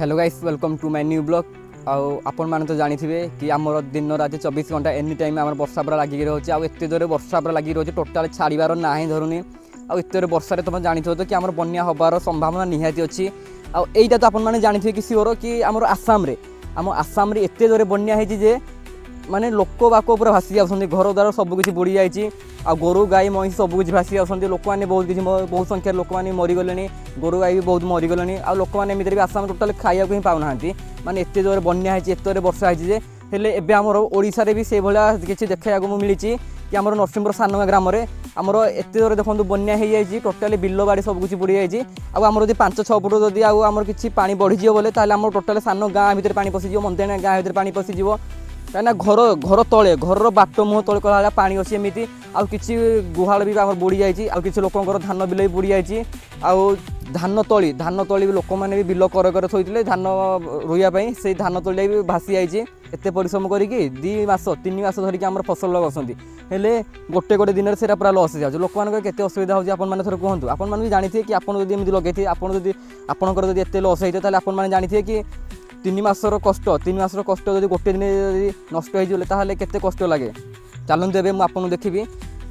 Hello guys welcome to my new blog आपण मैंने तो जानी थे कि आमर दिन रात 24 घंटा एनी टाइम आम वर्षा पूरा लगिक रोचे आत जोरे वर्षा पूरा लगिक रोचे टोटाल छाड़बार ना ही धरुनी आते वर्षा तुम जानी तो कि आम बन्या हबार संभावना निहाती अच्छी आईटा तो आपने जानी थे कि सियोर कि आम आसाम एत जोरे बन्या जे माने लोक बाक पूरा भासी जाती घर द्वार सबकि बुड़ी जाइए आ गोरु गाई महिष सबकि भासी जाती लोक मैंने बहुत संख्यार लोक मैंने मरीगले गोरु गाई भी बहुत मरीगले आ लोक मैंने एमती भी आसाम टोटाल खाया ही पाऊना माने एत जोरे बन्या एत जोरे वर्षा है हेले एबे आमर ओडिशा भी से भाया किसी देखा मिली कि आमर नरसिंहपुर सानगा ग्राम आमर एत जोरे देखो बन्या हो जाए टोटाली बिल बाड़ी सबकि बुड़ी जाइए आमर 5-6 फुट जदि आमर किसी पानी बढ़ीज बोले आम टोटाल सान गाँ भर पानी पशिज मंदिर गाँ भर पानी पशिज कहीं घर घर तले घर बाट मुह तले कला पानी अच्छी एमती आउ कि गुहाल भी आम बुड़ी जाइए आउ किसी लोकर धान बिल भी बुड़ी जाइए आउ धान तली भी लोक मैंने भी बिल कर थोड़े धान रोईवाई से धान तली भी भासी जाइए एत परिश्रम करके 2 मास 3 मास धरिकी आम फसल लगाउछन्ति हेले गोटे गोटे दिन से पूरा लस जाऊँ लोक मान केते असुविधा होची आपन माने थोड़े कहतु आपन माने भी जानिथे कि आपन जदि एमती लगे आपनकर जदि एते लस होइते ताले आपन माने जानिथे कि 3 मासर कष्ट जब गोटे दिन नष्ट हो केते कष्ट लगे चलते एवं मुझे देखी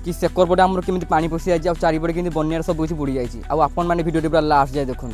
कि सेकर पटे आमर केमी पानी पशि जाइए चारिपटे केमी बन्यार सब किसी बुड़ी जाइए आपन मैंने भिडियो पूरा लास्ट जाए देखो।